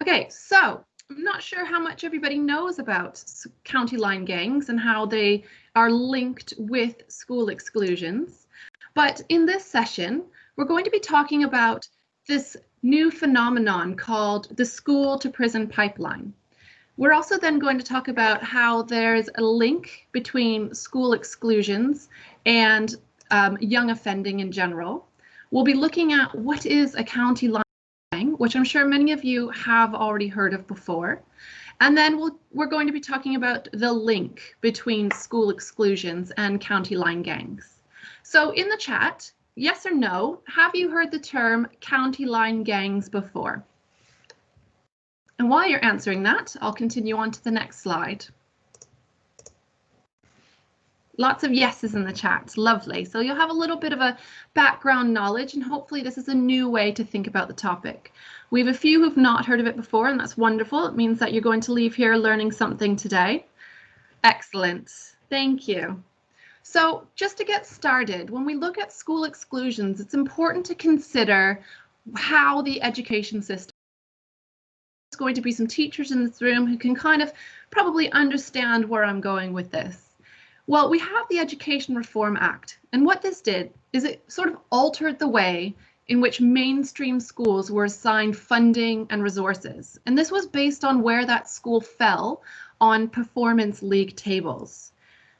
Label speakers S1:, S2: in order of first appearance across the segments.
S1: Okay, so I'm not sure how much everybody knows about county line gangs and how they are linked with school exclusions. But in this session, we're going to be talking about this new phenomenon called the school to prison pipeline. We're also then going to talk about how there's a link between school exclusions and young offending in general. We'll be looking at what is a county line, which I'm sure many of you have already heard of before. And then we're going to be talking about the link between school exclusions and county line gangs. So in the chat, yes or no, have you heard the term county line gangs before? And while you're answering that, I'll continue on to the next slide. Lots of yeses in the chat, lovely. So you'll have a little bit of a background knowledge, and hopefully this is a new way to think about the topic. We have a few who've not heard of it before, and that's wonderful. It means that you're going to leave here learning something today. Excellent, thank you. So just to get started, when we look at school exclusions, it's important to consider how the education system. There's going to be some teachers in this room who can kind of probably understand where I'm going with this. Well, we have the Education Reform Act, and what this did is it sort of altered the way in which mainstream schools were assigned funding and resources. And this was based on where that school fell on performance league tables.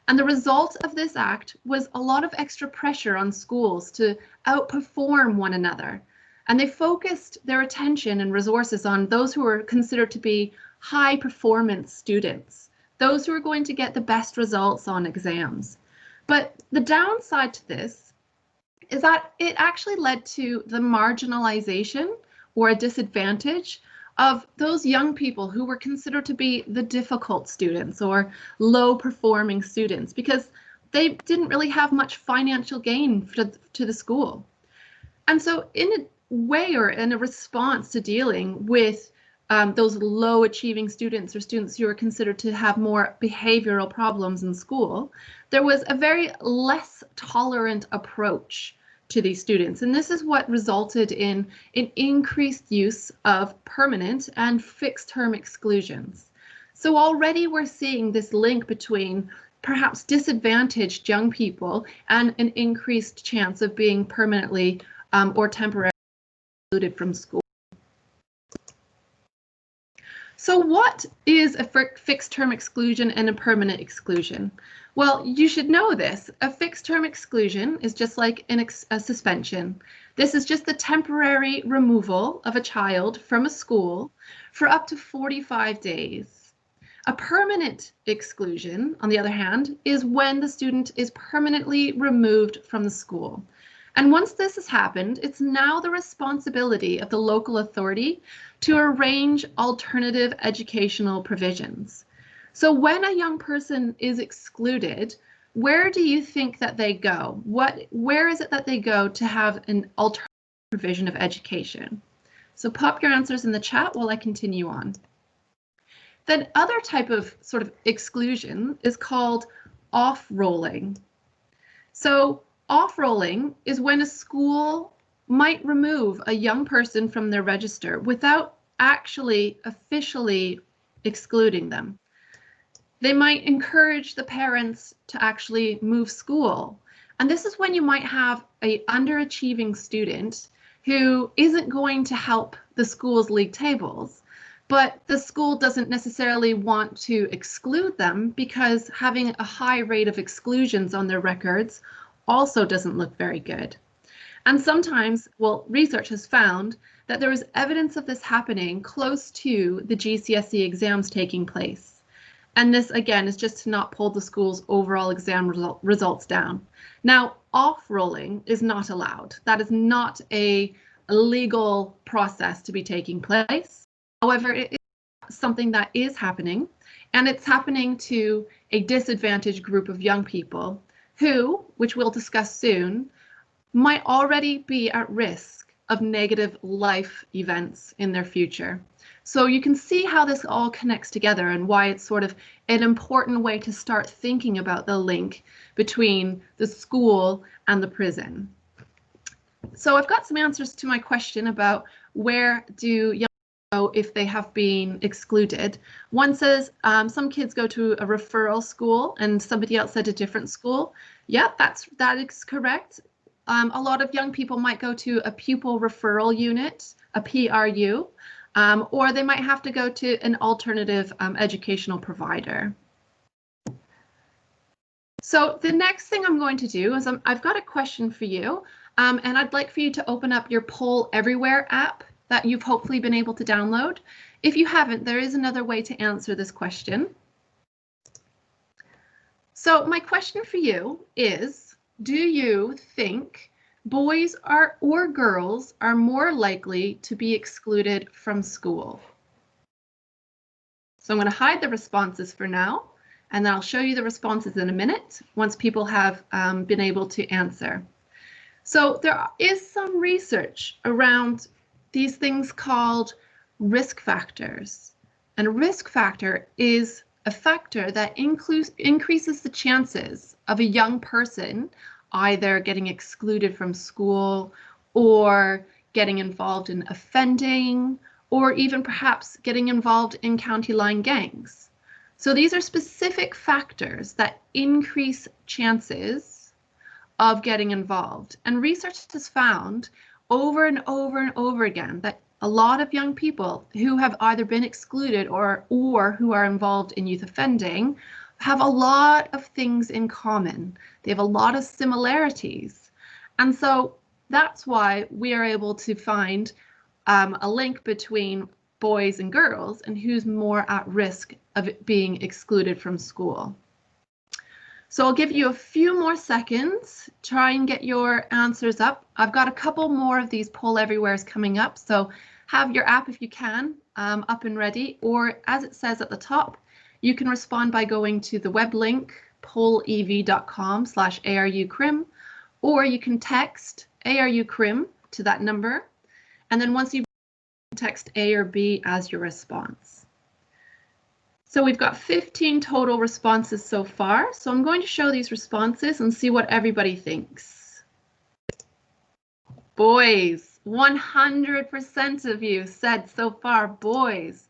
S1: And the result of this act was a lot of extra pressure on schools to outperform one another. And they focused their attention and resources on those who were considered to be high performance students, those who are going to get the best results on exams. But the downside to this is that it actually led to the marginalization or a disadvantage of those young people who were considered to be the difficult students or low performing students because they didn't really have much financial gain to the school. And so in a way or in a response to dealing with those low achieving students or students who are considered to have more behavioral problems in school, there was a very less tolerant approach to these students. And this is what resulted in an increased use of permanent and fixed term exclusions. So already we're seeing this link between perhaps disadvantaged young people and an increased chance of being permanently or temporarily excluded from school. So what is a fixed term exclusion and a permanent exclusion? Well, you should know this. A fixed term exclusion is just like a suspension. This is just the temporary removal of a child from a school for up to 45 days. A permanent exclusion, on the other hand, is when the student is permanently removed from the school. And once this has happened, it's now the responsibility of the local authority to arrange alternative educational provisions. So when a young person is excluded, where do you think that they go? Where is it that they go to have an alternative provision of education? So pop your answers in the chat while I continue on. Then other type of sort of exclusion is called off-rolling. So off-rolling is when a school might remove a young person from their register without actually officially excluding them. They might encourage the parents to actually move school. And this is when you might have an underachieving student who isn't going to help the school's league tables, but the school doesn't necessarily want to exclude them because having a high rate of exclusions on their records also doesn't look very good. And sometimes, well, research has found that there is evidence of this happening close to the GCSE exams taking place. And this, again, is just to not pull the school's overall exam results down. Now, off-rolling is not allowed. That is not a legal process to be taking place. However, it is something that is happening, and it's happening to a disadvantaged group of young people who, which we'll discuss soon, might already be at risk of negative life events in their future. So you can see how this all connects together and why it's sort of an important way to start thinking about the link between the school and the prison. So I've got some answers to my question about where do young people if they have been excluded. One says some kids go to a referral school and somebody else said a different school. Yeah, that is correct. A lot of young people might go to a pupil referral unit, a PRU, or they might have to go to an alternative educational provider. So the next thing I'm going to do is I've got a question for you, and I'd like for you to open up your Poll Everywhere app that you've hopefully been able to download. If you haven't, there is another way to answer this question. So my question for you is, do you think boys or girls are more likely to be excluded from school? So I'm going to hide the responses for now, and then I'll show you the responses in a minute once people have been able to answer. So there is some research around these things called risk factors. And a risk factor is a factor that increases the chances of a young person either getting excluded from school or getting involved in offending or even perhaps getting involved in county line gangs. So these are specific factors that increase chances of getting involved. And research has found over and over and over again that a lot of young people who have either been excluded or who are involved in youth offending have a lot of things in common. They have a lot of similarities. And so that's why we are able to find a link between boys and girls and who's more at risk of being excluded from school. So I'll give you a few more seconds, try and get your answers up. I've got a couple more of these Poll Everywheres coming up, so have your app if you can up and ready, or as it says at the top, you can respond by going to the web link pollev.com/ARU Crim, or you can text ARU Crim to that number, and then once you text A or B as your response. So we've got 15 total responses so far. So I'm going to show these responses and see what everybody thinks. Boys, 100% of you said so far boys.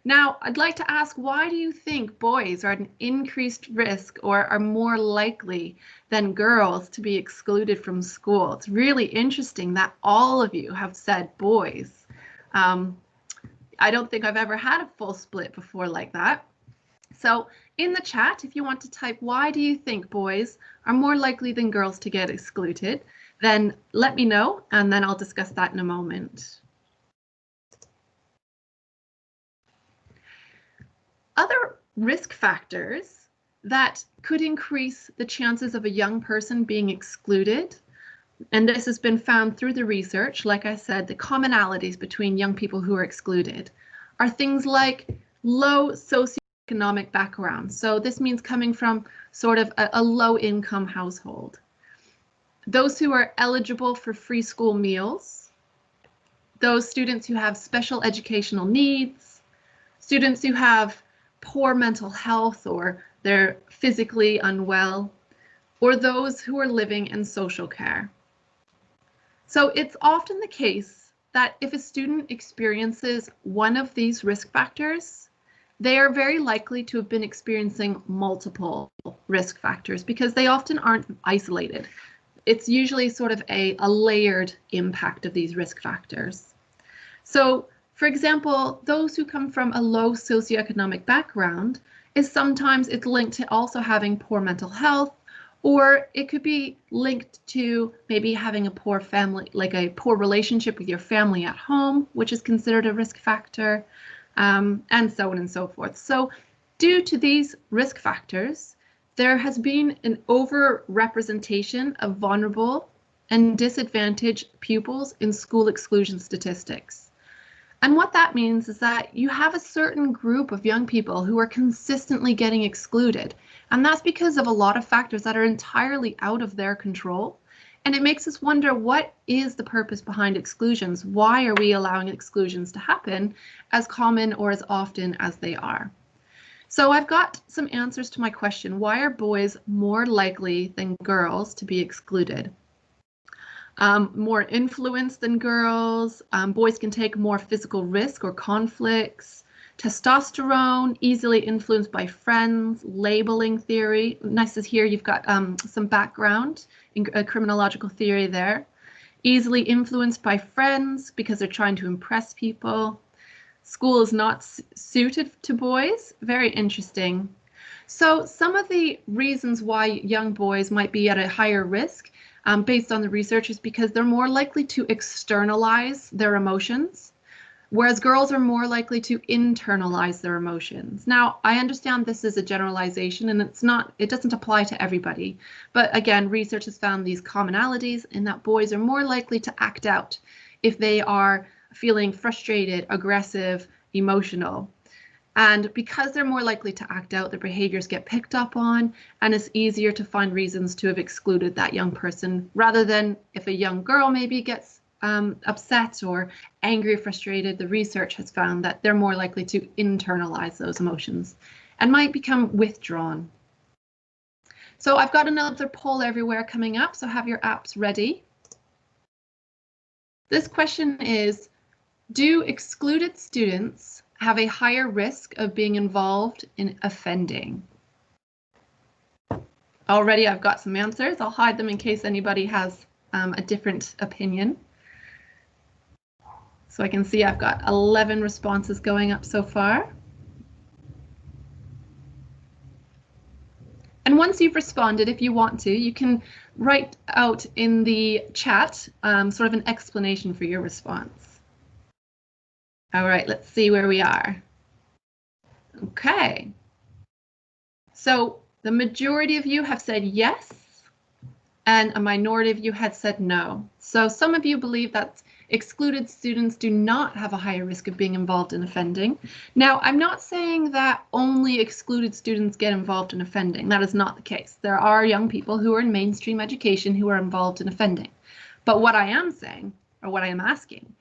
S1: Now, I'd like to ask, why do you think boys are at an increased risk or are more likely than girls to be excluded from school? It's really interesting that all of you have said boys. I don't think I've ever had a full split before like that. So in the chat, if you want to type, why do you think boys are more likely than girls to get excluded, then let me know, and then I'll discuss that in a moment. Other risk factors that could increase the chances of a young person being excluded, and this has been found through the research, like I said, the commonalities between young people who are excluded are things like low socioeconomic background. So this means coming from sort of a low income household. Those who are eligible for free school meals, those students who have special educational needs, students who have poor mental health or they're physically unwell, or those who are living in social care. So it's often the case that if a student experiences one of these risk factors, they are very likely to have been experiencing multiple risk factors because they often aren't isolated. It's usually sort of a layered impact of these risk factors. So, for example, those who come from a low socioeconomic background sometimes it's linked to also having poor mental health, or it could be linked to maybe having a poor family, like a poor relationship with your family at home, which is considered a risk factor, and so on and so forth. So due to these risk factors, there has been an overrepresentation of vulnerable and disadvantaged pupils in school exclusion statistics. And what that means is that you have a certain group of young people who are consistently getting excluded. And that's because of a lot of factors that are entirely out of their control. And it makes us wonder, what is the purpose behind exclusions? Why are we allowing exclusions to happen as common or as often as they are? So I've got some answers to my question, why are boys more likely than girls to be excluded? more influence than girls. Boys can take more physical risk or conflicts. Testosterone, easily influenced by friends. Labeling theory. Nice to hear you've got some background in criminological theory there. Easily influenced by friends because they're trying to impress people. School is not suited to boys. Very interesting. So some of the reasons why young boys might be at a higher risk based on the research is because they're more likely to externalize their emotions, whereas girls are more likely to internalize their emotions. Now, I understand this is a generalization and it doesn't apply to everybody. But again, research has found these commonalities in that boys are more likely to act out if they are feeling frustrated, aggressive, emotional. And because they're more likely to act out, their behaviors get picked up on, and it's easier to find reasons to have excluded that young person, rather than if a young girl maybe gets upset or angry or frustrated. The research has found that they're more likely to internalize those emotions and might become withdrawn. So I've got another poll everywhere coming up, so have your apps ready. This question is, do excluded students have a higher risk of being involved in offending? Already I've got some answers. I'll hide them in case anybody has a different opinion. So I can see I've got 11 responses going up so far. And once you've responded, if you want to, you can write out in the chat sort of an explanation for your response. All right, let's see where we are. Okay. So the majority of you have said yes, and a minority of you had said no. So some of you believe that excluded students do not have a higher risk of being involved in offending. Now, I'm not saying that only excluded students get involved in offending. That is not the case. There are young people who are in mainstream education who are involved in offending. But what I am saying, or what I am asking,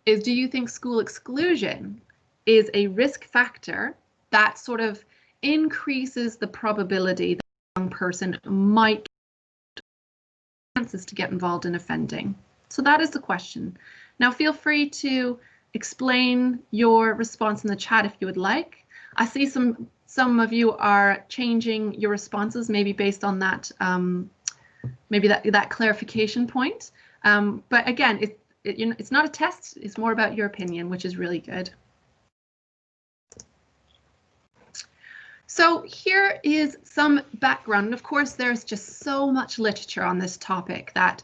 S1: is do you think school exclusion is a risk factor that sort of increases the probability that a young person might get chances to get involved in offending? So that is the question. Now feel free to explain your response in the chat if you would like. I see some of you are changing your responses, maybe based on that maybe that clarification point. But again, it's not a test, it's more about your opinion, which is really good. So here is some background. And of course, there's just so much literature on this topic that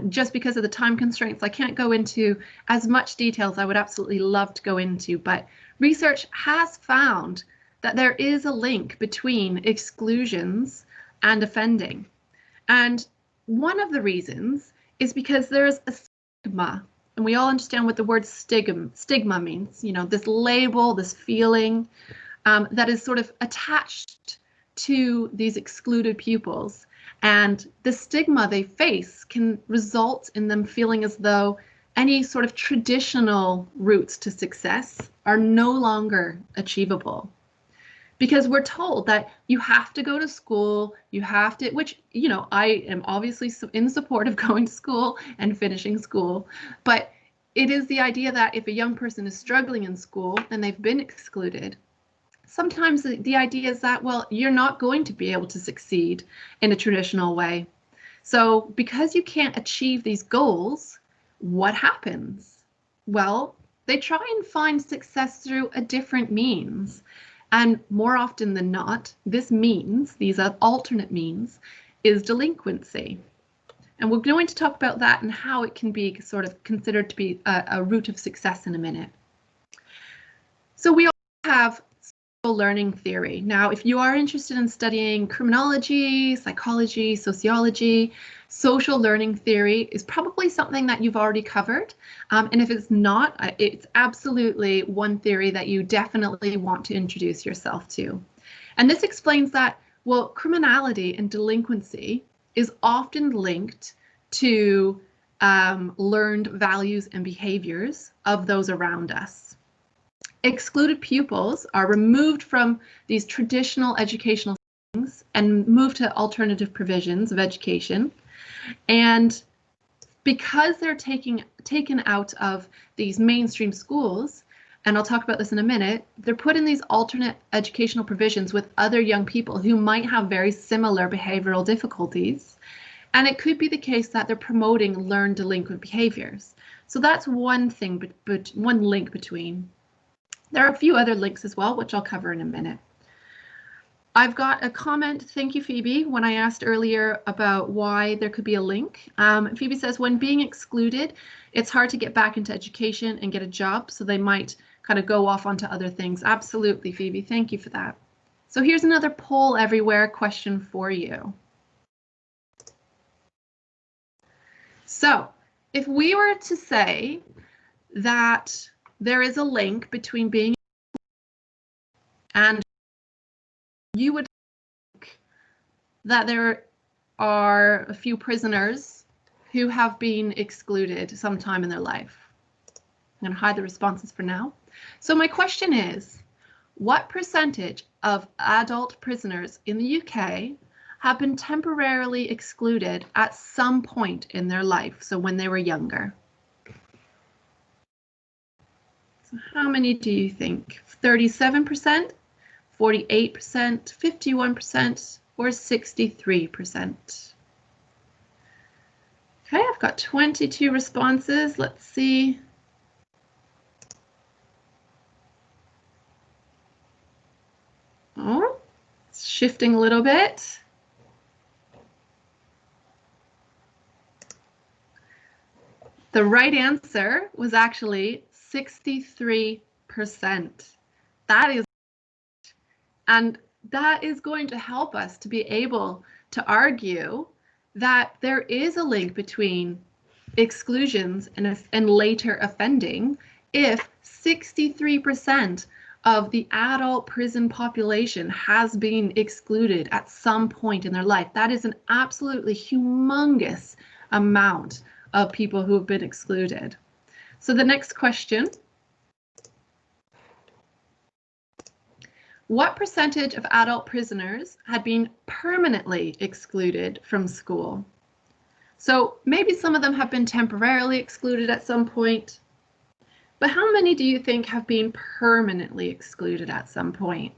S1: just because of the time constraints, I can't go into as much detail as I would absolutely love to go into. But research has found that there is a link between exclusions and offending. And one of the reasons is because there's a stigma, and we all understand what the word stigma means, you know, this label, this feeling that is sort of attached to these excluded pupils. And the stigma they face can result in them feeling as though any sort of traditional routes to success are no longer achievable. Because we're told that you have to go to school, you have to, which, you know, I am obviously in support of going to school and finishing school, but it is the idea that if a young person is struggling in school and they've been excluded, sometimes the idea is that, well, you're not going to be able to succeed in a traditional way. So because you can't achieve these goals, what happens? Well, they try and find success through a different means. And more often than not, this means, these are alternate means, is delinquency. And we're going to talk about that and how it can be sort of considered to be a route of success in a minute. So we all have social learning theory. Now, if you are interested in studying criminology, psychology, sociology, social learning theory is probably something that you've already covered. And if it's not, it's absolutely one theory that you definitely want to introduce yourself to. And this explains that, well, criminality and delinquency is often linked to learned values and behaviors of those around us. Excluded pupils are removed from these traditional educational settings and moved to alternative provisions of education. And because they're taken out of these mainstream schools, and I'll talk about this in a minute, they're put in these alternate educational provisions with other young people who might have very similar behavioral difficulties. And it could be the case that they're promoting learned delinquent behaviors. So that's one thing, but one link between. There are a few other links as well, which I'll cover in a minute. I've got a comment, thank you Phoebe, when I asked earlier about why there could be a link. Phoebe says, when being excluded, it's hard to get back into education and get a job, so they might kind of go off onto other things. Absolutely, Phoebe, thank you for that. So here's another poll everywhere question for you. So if we were to say that there is a link between being and you would think that there are a few prisoners who have been excluded sometime in their life. I'm going to hide the responses for now. So my question is, what percentage of adult prisoners in the UK have been temporarily excluded at some point in their life, so when they were younger? So how many do you think? 37%? 48%, 51%, or 63%? Okay, I've got 22 responses. Let's see. Oh, it's shifting a little bit. The right answer was actually 63%. And that is going to help us to be able to argue that there is a link between exclusions and later offending if 63% of the adult prison population has been excluded at some point in their life. That is an absolutely humongous amount of people who have been excluded. So the next question. What percentage of adult prisoners had been permanently excluded from school? So maybe some of them have been temporarily excluded at some point, but how many do you think have been permanently excluded at some point?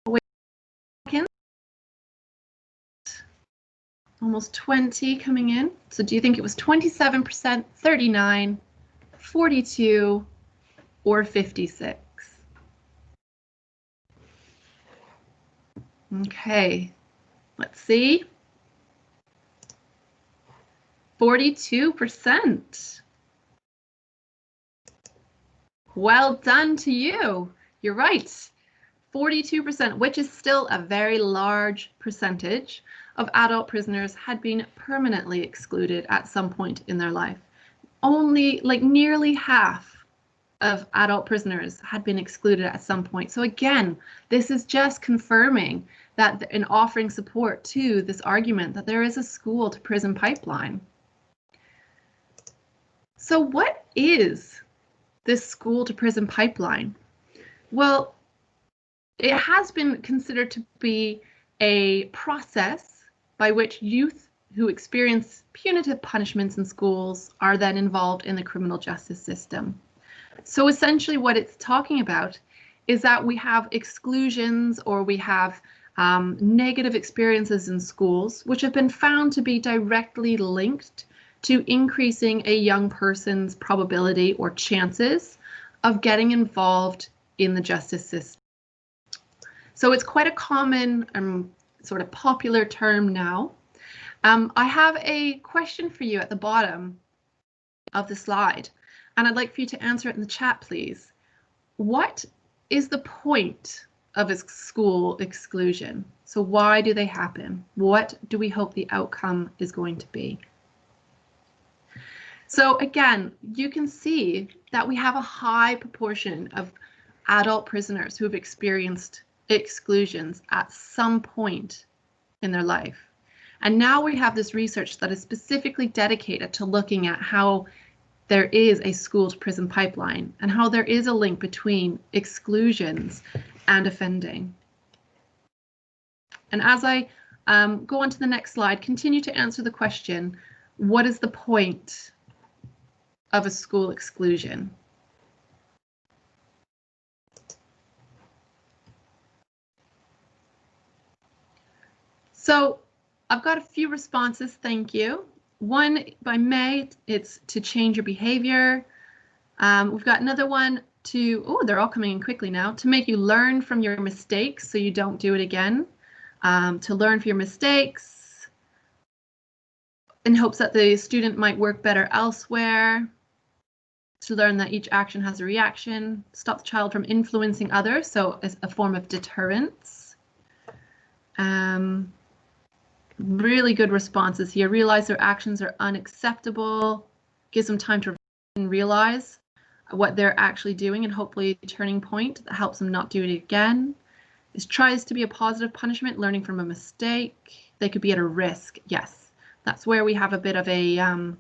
S1: Wait a second. Almost 20 coming in. So do you think it was 27%, 39%, 42, or 56? Okay, let's see. 42%. Well done to you. You're right. 42%, which is still a very large percentage of adult prisoners, had been permanently excluded at some point in their life. Only like nearly half of adult prisoners had been excluded at some point. So again, this is just confirming that and offering support to this argument that there is a school to prison pipeline. So what is this school to prison pipeline? Well, it has been considered to be a process by which youth who experience punitive punishments in schools are then involved in the criminal justice system. So essentially what it's talking about is that we have exclusions or we have negative experiences in schools, which have been found to be directly linked to increasing a young person's probability or chances of getting involved in the justice system. So it's quite a common sort of popular term now. I have a question for you at the bottom of the slide, and I'd like for you to answer it in the chat, please. What is the point of a school exclusion? So why do they happen? What do we hope the outcome is going to be? So again, you can see that we have a high proportion of adult prisoners who have experienced exclusions at some point in their life. And now we have this research that is specifically dedicated to looking at how there is a school to prison pipeline and how there is a link between exclusions and offending. And as I Go on to the next slide. Continue to answer the question, what is the point of a school exclusion? So I've got a few responses, thank you. One by May, it's to change your behavior. We've got another one to, oh, they're all coming in quickly now, to make you learn from your mistakes so you don't do it again. To learn from your mistakes in hopes that the student might work better elsewhere. To learn that each action has a reaction. Stop the child from influencing others, so as a form of deterrence. Really good responses here. Realize their actions are unacceptable. Gives them time to realize what they're actually doing and hopefully a turning point that helps them not do it again. This tries to be a positive punishment, learning from a mistake. They could be at a risk. Yes, that's where we have a bit of a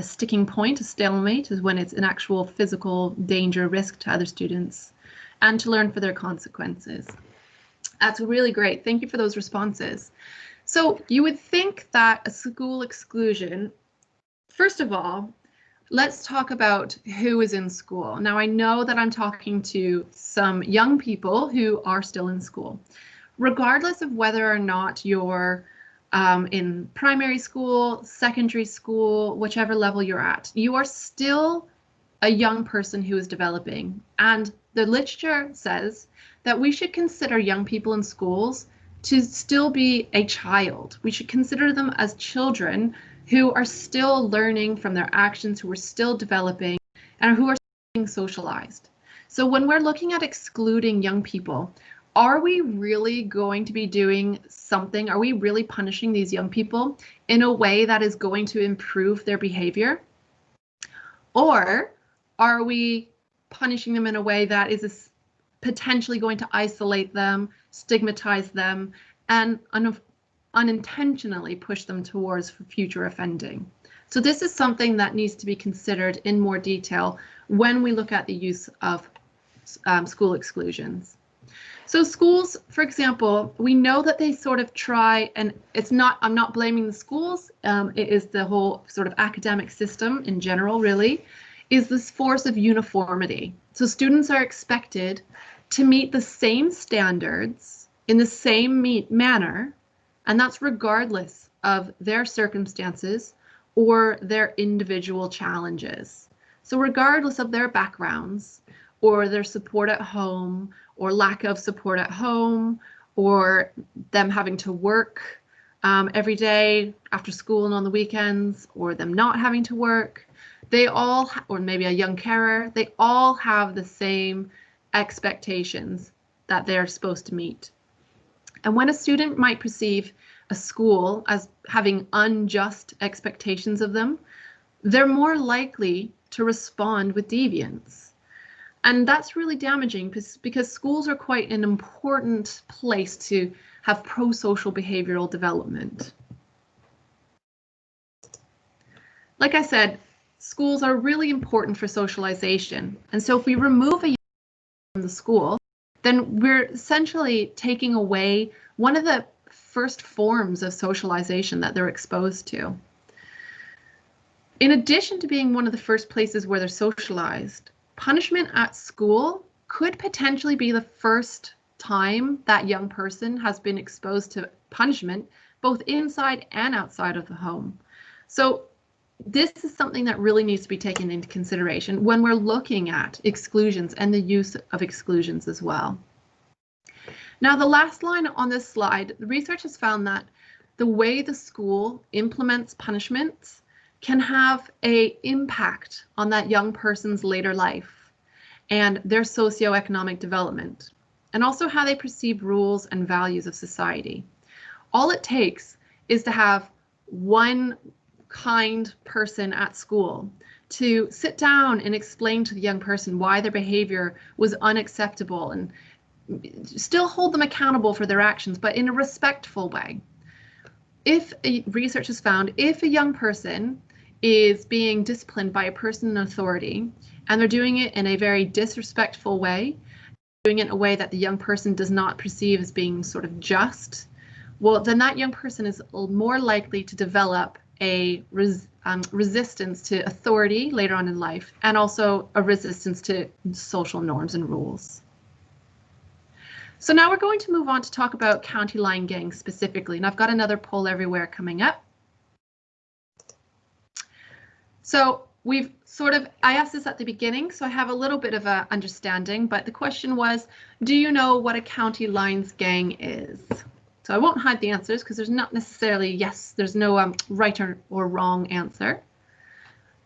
S1: sticking point, a stalemate, is when it's an actual physical danger, risk to other students, and to learn for their consequences. That's really great. Thank you for those responses. So you would think that a school exclusion, first of all, let's talk about who is in school. Now, I know that I'm talking to some young people who are still in school. Regardless of whether or not you're in primary school, secondary school, whichever level you're at, you are still a young person who is developing. And the literature says that we should consider young people in schools to still be a child. We should consider them as children who are still learning from their actions, who are still developing, and who are being socialized. So when we're looking at excluding young people, are we really going to be doing something? Are we really punishing these young people in a way that is going to improve their behavior? Or are we punishing them in a way that is potentially going to isolate them, stigmatize them, and unintentionally push them towards future offending? So this is something that needs to be considered in more detail when we look at the use of school exclusions. So schools, for example, we know that they sort of try, and it's not, I'm not blaming the schools, it is the whole sort of academic system in general, really, is this force of uniformity. So students are expected to meet the same standards in the same manner, and that's regardless of their circumstances or their individual challenges. So regardless of their backgrounds or their support at home or lack of support at home, or them having to work every day after school and on the weekends, or them not having to work, they all, or maybe a young carer, they all have the same expectations that they're supposed to meet. And when a student might perceive a school as having unjust expectations of them, they're more likely to respond with deviance. And that's really damaging because schools are quite an important place to have pro-social behavioral development. Like I said, schools are really important for socialization. And so if we remove a young from the school, then we're essentially taking away one of the first forms of socialization that they're exposed to. In addition to being one of the first places where they're socialized, punishment at school could potentially be the first time that young person has been exposed to punishment, both inside and outside of the home. So this is something that really needs to be taken into consideration when we're looking at exclusions and the use of exclusions as well. Now, the last line on this slide, the research has found that the way the school implements punishments can have an impact on that young person's later life and their socioeconomic development, and also how they perceive rules and values of society. All it takes is to have one kind person at school to sit down and explain to the young person why their behavior was unacceptable and still hold them accountable for their actions, but in a respectful way. If research has found, if a young person is being disciplined by a person in authority and they're doing it in a very disrespectful way, doing it in a way that the young person does not perceive as being sort of just, well, then that young person is more likely to develop a resistance to authority later on in life, and also a resistance to social norms and rules. So now we're going to move on to talk about county line gangs specifically, and I've got another poll everywhere coming up. So I asked this at the beginning, so I have a little bit of a understanding, but the question was, do you know what a county lines gang is? So I won't hide the answers because there's not necessarily there's no right or wrong answer.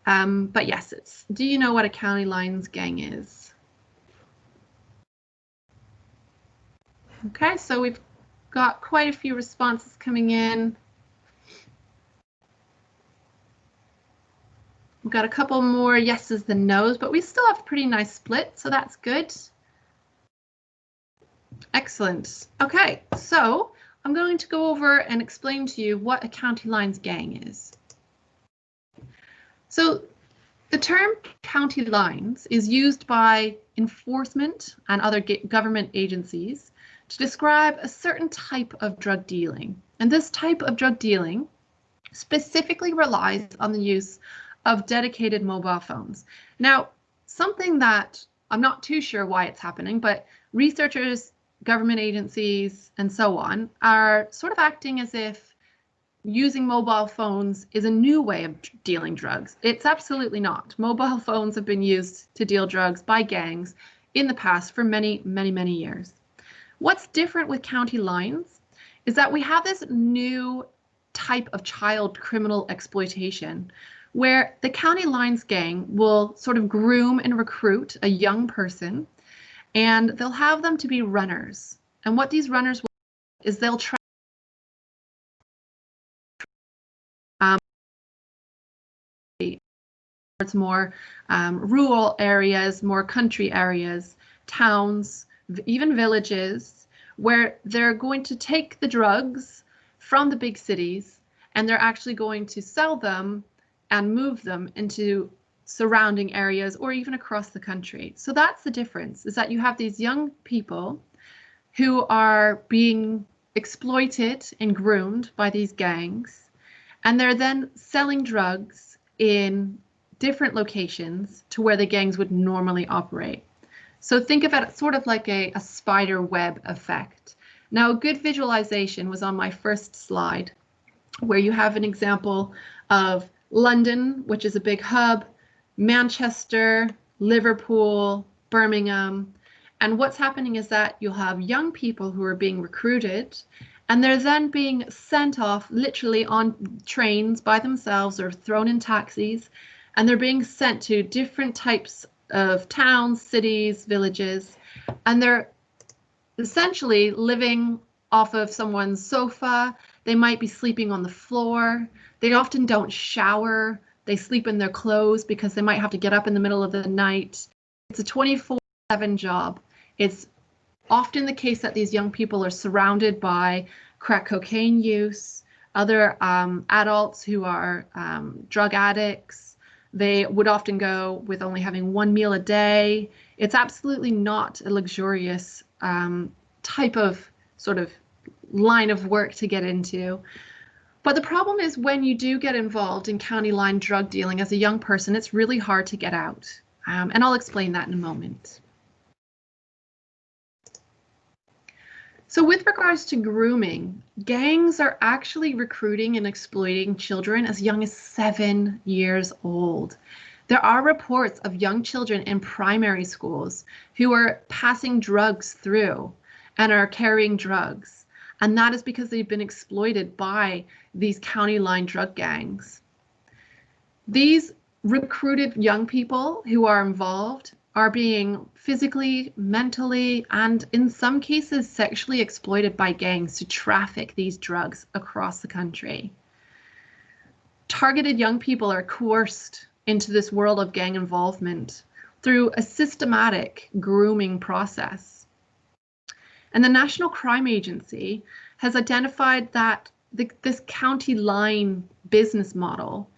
S1: But yes, do you know what a county lines gang is? Okay, so we've got quite a few responses coming in. We've got a couple more yeses than nos, but we still have a pretty nice split, so that's good. Excellent. Okay, so I'm going to go over and explain to you what a county lines gang is. So the term county lines is used by enforcement and other government agencies to describe a certain type of drug dealing. And this type of drug dealing specifically relies on the use of dedicated mobile phones. Now, something that I'm not too sure why it's happening, but researchers, government agencies, and so on are sort of acting as if using mobile phones is a new way of dealing drugs. It's absolutely not. Mobile phones have been used to deal drugs by gangs in the past for many, many, many years. What's different with county lines is that we have this new type of child criminal exploitation where the county lines gang will sort of groom and recruit a young person, and they'll have them to be runners. And what these runners will do is they'll try towards more rural areas, more country areas, towns, even villages, where they're going to take the drugs from the big cities and they're actually going to sell them and move them into surrounding areas or even across the country. So that's the difference, is that you have these young people who are being exploited and groomed by these gangs, and they're then selling drugs in different locations to where the gangs would normally operate. So think of it sort of like a spider web effect. Now, a good visualization was on my first slide, where you have an example of London, which is a big hub, Manchester, Liverpool, Birmingham. And what's happening is that you'll have young people who are being recruited, and they're then being sent off literally on trains by themselves or thrown in taxis, and they're being sent to different types of towns, cities, villages, and they're essentially living off of someone's sofa. They might be sleeping on the floor. They often don't shower. They sleep in their clothes because they might have to get up in the middle of the night. It's a 24/7 job. It's often the case that these young people are surrounded by crack cocaine use, other adults who are drug addicts. They would often go with only having one meal a day. It's absolutely not a luxurious type of sort of line of work to get into. But the problem is when you do get involved in county line drug dealing as a young person, it's really hard to get out. And I'll explain that in a moment. So with regards to grooming, gangs are actually recruiting and exploiting children as young as 7 years old. There are reports of young children in primary schools who are passing drugs through and are carrying drugs. And that is because they've been exploited by these county line drug gangs. These recruited young people who are involved are being physically, mentally, and in some cases sexually exploited by gangs to traffic these drugs across the country. Targeted young people are coerced into this world of gang involvement through a systematic grooming process. And the National Crime Agency has identified that this county line business model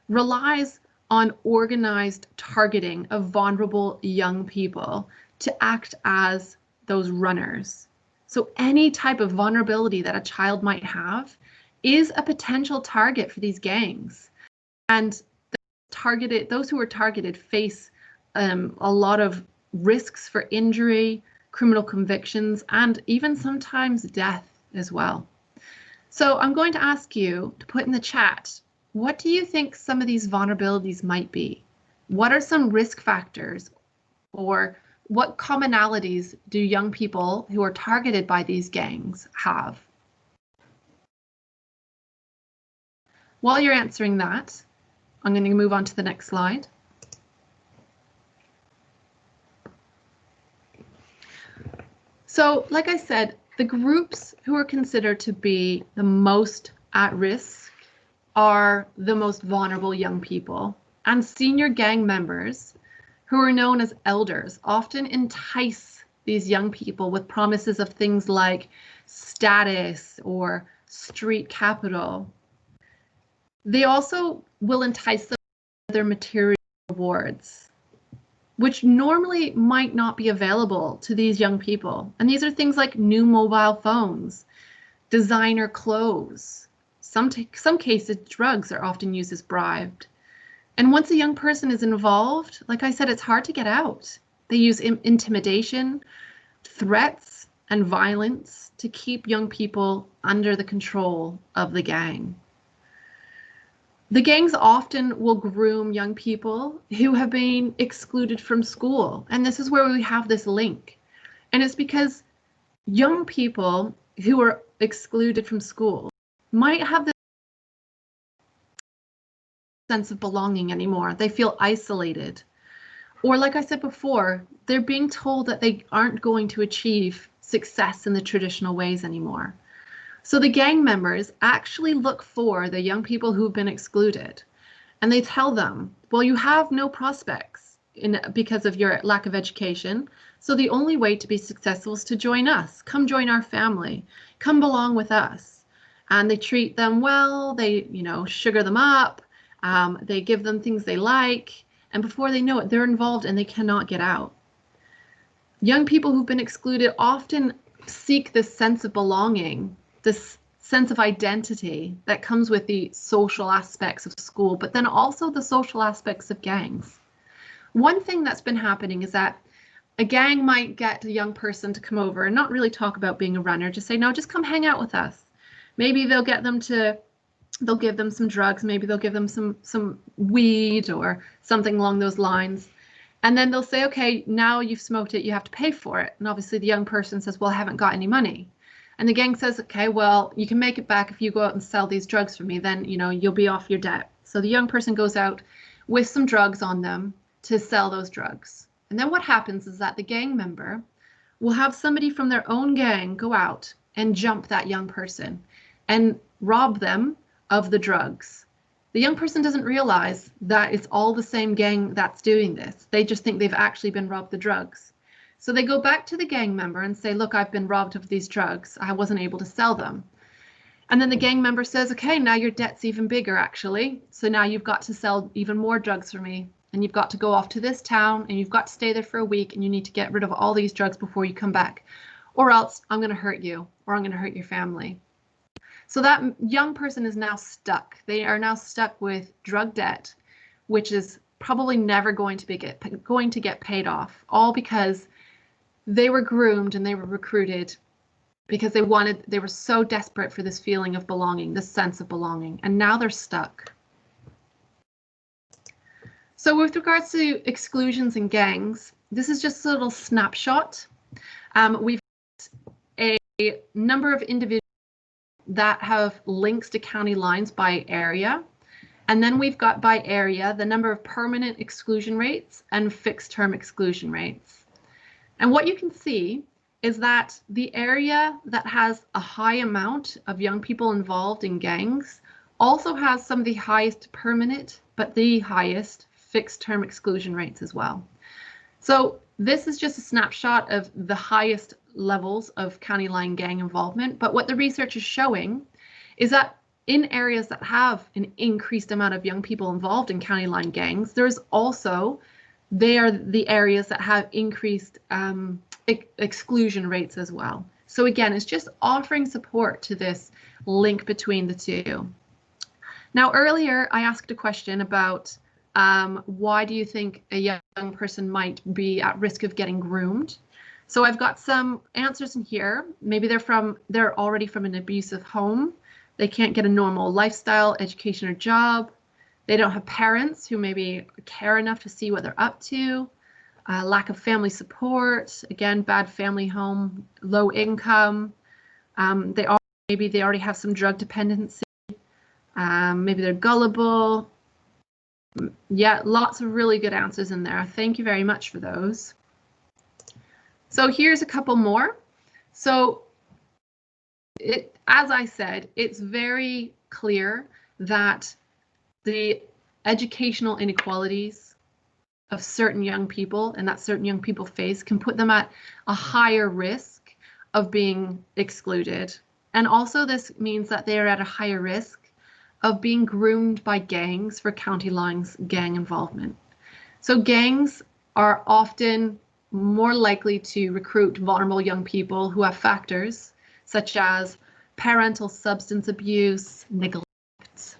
S1: relies on organized targeting of vulnerable young people to act as those runners. So any type of vulnerability that a child might have is a potential target for these gangs. And those who are targeted face a lot of risks for injury, criminal convictions, and even sometimes death as well. So I'm going to ask you to put in the chat, what do you think some of these vulnerabilities might be? What are some risk factors, or what commonalities do young people who are targeted by these gangs have? While you're answering that, I'm going to move on to the next slide. So, like I said, the groups who are considered to be the most at risk are the most vulnerable young people, and senior gang members, who are known as elders, often entice these young people with promises of things like status or street capital. They also will entice them with their material rewards, which normally might not be available to these young people. And these are things like new mobile phones, designer clothes. Some cases, drugs are often used as bribed. And once a young person is involved, like I said, it's hard to get out. They use intimidation, threats, and violence to keep young people under the control of the gang. The gangs often will groom young people who have been excluded from school. And this is where we have this link. And it's because young people who are excluded from school might have this sense of belonging anymore. They feel isolated. Or like I said before, they're being told that they aren't going to achieve success in the traditional ways anymore. So the gang members actually look for the young people who've been excluded, and they tell them, well, you have no prospects because of your lack of education. So the only way to be successful is to join us. Come join our family. Come belong with us. And they treat them well. They, sugar them up. They give them things they like. And before they know it, they're involved and they cannot get out. Young people who've been excluded often seek this sense of belonging, this sense of identity that comes with the social aspects of school, but then also the social aspects of gangs. One thing that's been happening is that a gang might get a young person to come over and not really talk about being a runner, just say, no, just come hang out with us. Maybe they'll give them some drugs, maybe they'll give them some weed or something along those lines. And then they'll say, okay, now you've smoked it, you have to pay for it. And obviously the young person says, well, I haven't got any money. And the gang says, okay, well, you can make it back if you go out and sell these drugs for me, then, you'll be off your debt. So the young person goes out with some drugs on them to sell those drugs. And then what happens is that the gang member will have somebody from their own gang go out and jump that young person and rob them of the drugs. The young person doesn't realize that it's all the same gang that's doing this. They just think they've actually been robbed the drugs. So they go back to the gang member and say, look, I've been robbed of these drugs. I wasn't able to sell them. And then the gang member says, okay, now your debt's even bigger, actually. So now you've got to sell even more drugs for me. And you've got to go off to this town and you've got to stay there for a week and you need to get rid of all these drugs before you come back. Or else I'm going to hurt you or I'm going to hurt your family. So that young person is now stuck. They are now stuck with drug debt, which is probably never going to get paid off, all because they were groomed and they were recruited because they were so desperate for this feeling of belonging, this sense of belonging, and now they're stuck. So with regards to exclusions and gangs, this is just a little snapshot. We've got a number of individuals that have links to county lines by area. And then we've got by area the number of permanent exclusion rates and fixed term exclusion rates. And what you can see is that the area that has a high amount of young people involved in gangs also has some of the highest permanent, but the highest fixed term exclusion rates as well. So this is just a snapshot of the highest levels of county line gang involvement. But what the research is showing is that in areas that have an increased amount of young people involved in county line gangs, they are the areas that have increased exclusion rates as well. So again, it's just offering support to this link between the two. Now, earlier I asked a question about why do you think a young person might be at risk of getting groomed? So I've got some answers in here. Maybe they're already from an abusive home. They can't get a normal lifestyle, education, or job. They don't have parents who maybe care enough to see what they're up to. Lack of family support. Again, bad family home, low income. Maybe they already have some drug dependency. Maybe they're gullible. Yeah, lots of really good answers in there. Thank you very much for those. So here's a couple more. So as I said, it's very clear that the educational inequalities of certain young people and that certain young people face can put them at a higher risk of being excluded. And also this means that they are at a higher risk of being groomed by gangs for county lines gang involvement. So gangs are often more likely to recruit vulnerable young people who have factors such as parental substance abuse, neglect,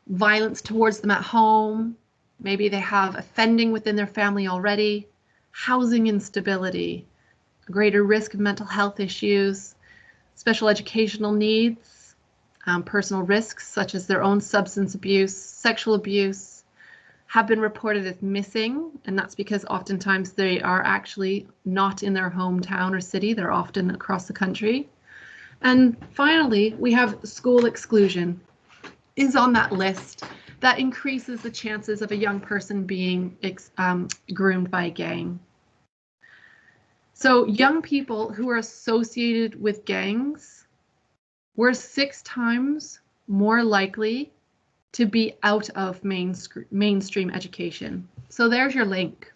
S1: violence towards them at home. Maybe they have offending within their family already, housing instability, a greater risk of mental health issues, special educational needs, personal risks such as their own substance abuse, sexual abuse, have been reported as missing, and that's because oftentimes they are actually not in their hometown or city. They're often across the country. And finally, we have school exclusion is on that list that increases the chances of a young person being groomed by a gang. So young people who are associated with gangs were 6 times more likely to be out of mainstream education. So there's your link.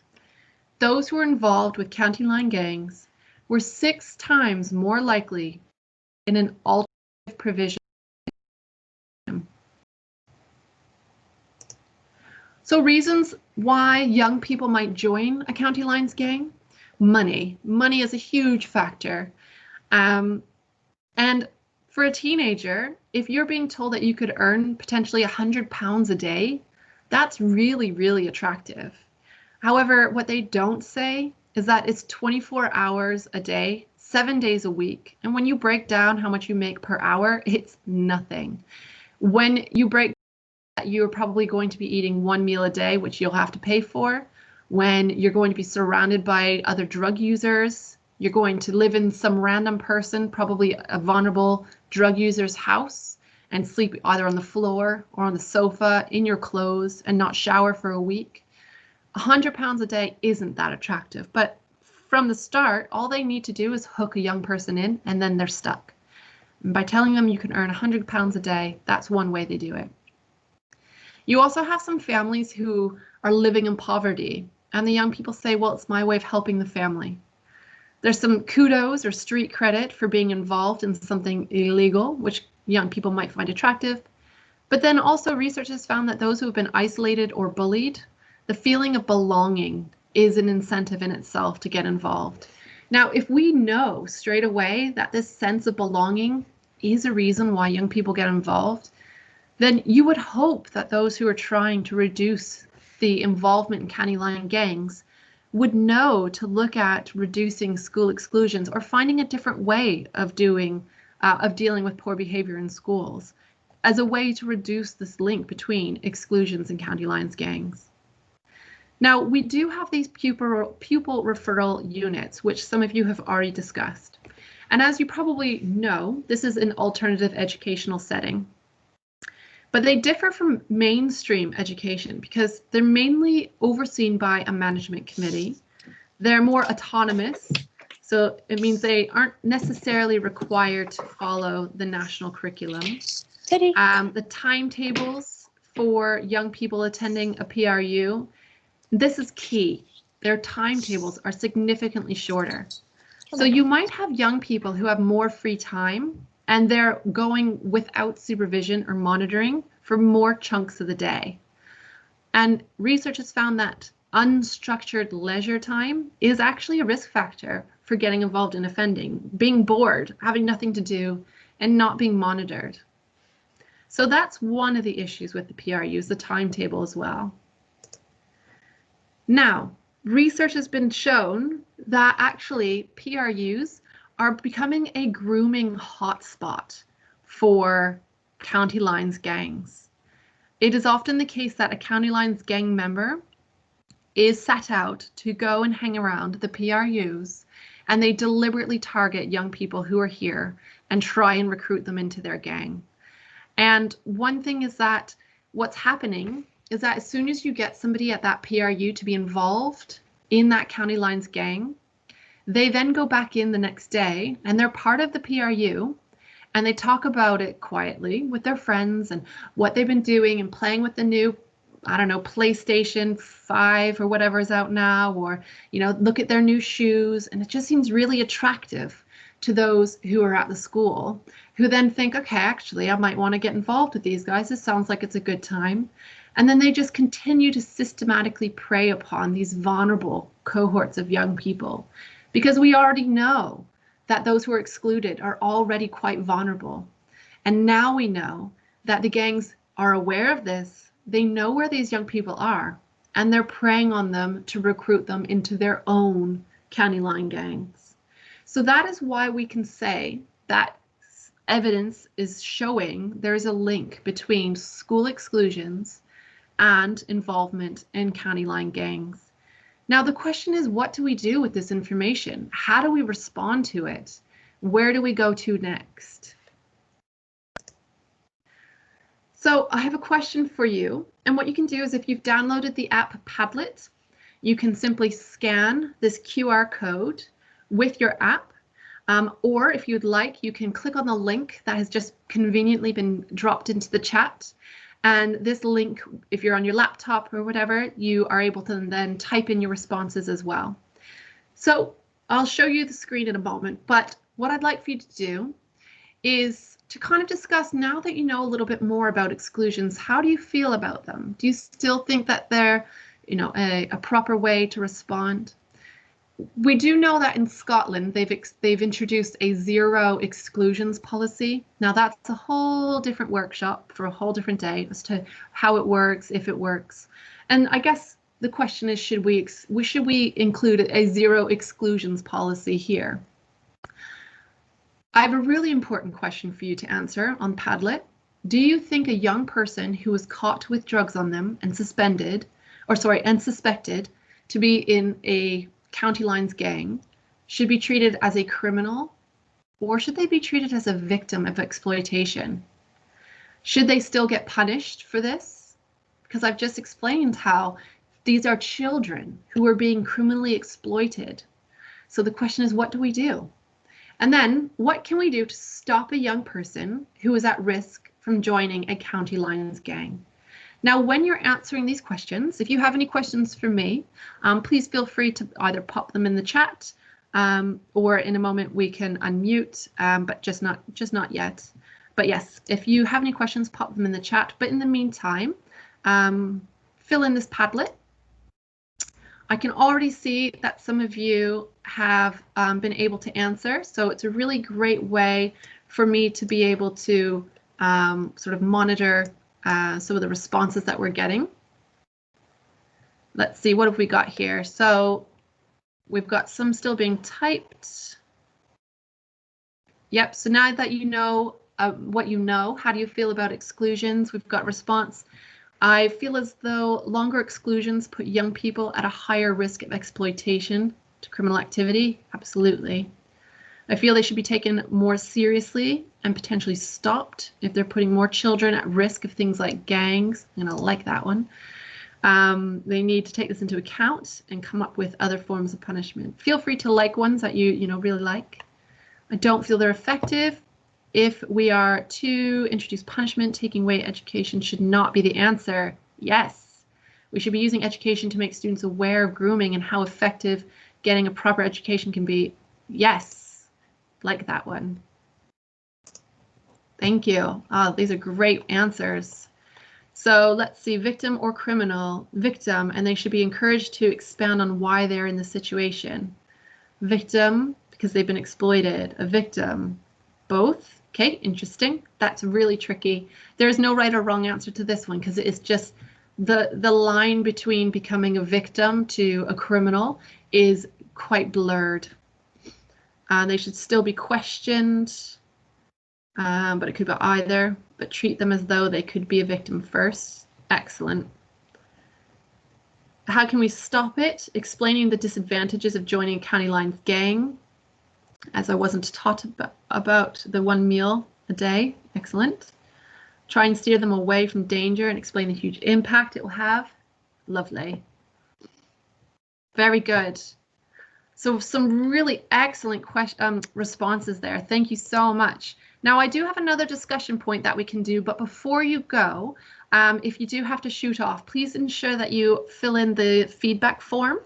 S1: Those who are involved with county line gangs were 6 times more likely in an alternative provision. So reasons why young people might join a county lines gang: money. Money is a huge factor. And for a teenager, if you're being told that you could earn potentially £100 a day, that's really, really attractive. However, what they don't say is that it's 24 hours a day, 7 days a week. And when you break down how much you make per hour, it's nothing. When you break that, you're probably going to be eating 1 meal a day, which you'll have to pay for. When you're going to be surrounded by other drug users, you're going to live in some random person, probably a vulnerable drug user's house, and sleep either on the floor or on the sofa in your clothes and not shower for a week. £100 a day isn't that attractive, but from the start, all they need to do is hook a young person in and then they're stuck. And by telling them you can earn £100 a day, that's one way they do it. You also have some families who are living in poverty, and the young people say, well, it's my way of helping the family. There's some kudos or street credit for being involved in something illegal, which young people might find attractive. But then also research has found that those who have been isolated or bullied, the feeling of belonging is an incentive in itself to get involved. Now, if we know straight away that this sense of belonging is a reason why young people get involved, then you would hope that those who are trying to reduce the involvement in county line gangs would know to look at reducing school exclusions or finding a different way of dealing with poor behavior in schools as a way to reduce this link between exclusions and county lines gangs. Now, we do have these pupil referral units, which some of you have already discussed. And as you probably know, this is an alternative educational setting. But they differ from mainstream education because they're mainly overseen by a management committee. They're more autonomous, so it means they aren't necessarily required to follow the national curriculum. The timetables for young people attending a PRU, this is key. Their timetables are significantly shorter. So you might have young people who have more free time and they're going without supervision or monitoring for more chunks of the day. And research has found that unstructured leisure time is actually a risk factor for getting involved in offending, being bored, having nothing to do, and not being monitored. So that's one of the issues with the PRUs, the timetable as well. Now, research has been shown that actually PRUs are becoming a grooming hotspot for county lines gangs. It is often the case that a county lines gang member is set out to go and hang around the PRUs, and they deliberately target young people who are here and try and recruit them into their gang. And one thing is that what's happening is that as soon as you get somebody at that PRU to be involved in that county lines gang, they then go back in the next day and they're part of the PRU, and they talk about it quietly with their friends and what they've been doing and playing with the new, I don't know, PlayStation 5 or whatever is out now, or, you know, look at their new shoes. And it just seems really attractive to those who are at the school, who then think, okay, actually, I might want to get involved with these guys. This sounds like it's a good time. And then they just continue to systematically prey upon these vulnerable cohorts of young people, because we already know that those who are excluded are already quite vulnerable. And now we know that the gangs are aware of this. They know where these young people are, and they're preying on them to recruit them into their own county line gangs. So that is why we can say that evidence is showing there's a link between school exclusions and involvement in county line gangs. Now, the question is, what do we do with this information? How do we respond to it? Where do we go to next? So I have a question for you. And what you can do is, if you've downloaded the app Padlet, you can simply scan this QR code with your app. Or if you'd like, you can click on the link that has just conveniently been dropped into the chat. And this link, if you're on your laptop or whatever, you are able to then type in your responses as well. So I'll show you the screen in a moment, but what I'd like for you to do is to kind of discuss, now that you know a little bit more about exclusions, how do you feel about them? Do you still think that they're, you know, a proper way to respond? We do know that in Scotland, they've introduced a zero exclusions policy. Now that's a whole different workshop for a whole different day as to how it works, if it works. And I guess the question is, should we include a zero exclusions policy here? I have a really important question for you to answer on Padlet. Do you think a young person who was caught with drugs on them and suspected to be in a county lines gang should be treated as a criminal, or should they be treated as a victim of exploitation? Should they still get punished for this? Because I've just explained how these are children who are being criminally exploited. So the question is, what do we do? And then what can we do to stop a young person who is at risk from joining a county lines gang? Now, when you're answering these questions, if you have any questions for me, please feel free to either pop them in the chat, or in a moment we can unmute, but just not yet. But yes, if you have any questions, pop them in the chat. But in the meantime, fill in this Padlet. I can already see that some of you have been able to answer, so it's a really great way for me to be able to sort of monitor some of the responses that we're getting. Let's see, what have we got here? So we've got some still being typed. Yep, so now that you know what you know, how do you feel about exclusions? We've got response. I feel as though longer exclusions put young people at a higher risk of exploitation to criminal activity. Absolutely. I feel they should be taken more seriously and potentially stopped if they're putting more children at risk of things like gangs. I'm gonna like that one. They need to take this into account and come up with other forms of punishment. Feel free to like ones that you really like. I don't feel they're effective. If we are to introduce punishment, taking away education should not be the answer. Yes, we should be using education to make students aware of grooming and how effective getting a proper education can be. Yes, like that one. Thank you. Oh, these are great answers. So let's see, victim or criminal? Victim, and they should be encouraged to expand on why they're in the situation. victim because they've been exploited, a victim, both. Okay, interesting. That's really tricky. There is no right or wrong answer to this one because it is just the line between becoming a victim to a criminal is quite blurred. They should still be questioned, but it could be either, but treat them as though they could be a victim first. Excellent. How can we stop it? Explaining the disadvantages of joining County Line's gang, as I wasn't taught about the 1 meal a day. Excellent. Try and steer them away from danger and explain the huge impact it will have. Lovely. Very good. So some really excellent responses there. Thank you so much. Now I do have another discussion point that we can do, but before you go, if you do have to shoot off, please ensure that you fill in the feedback form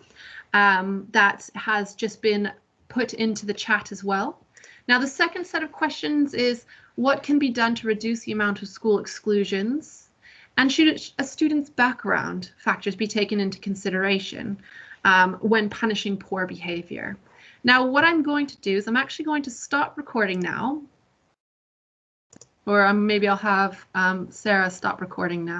S1: that has just been put into the chat as well. Now the second set of questions is what can be done to reduce the amount of school exclusions, and should a student's background factors be taken into consideration when punishing poor behavior? Now what I'm going to do is I'm actually going to stop recording now, or maybe I'll have Sarah stop recording now.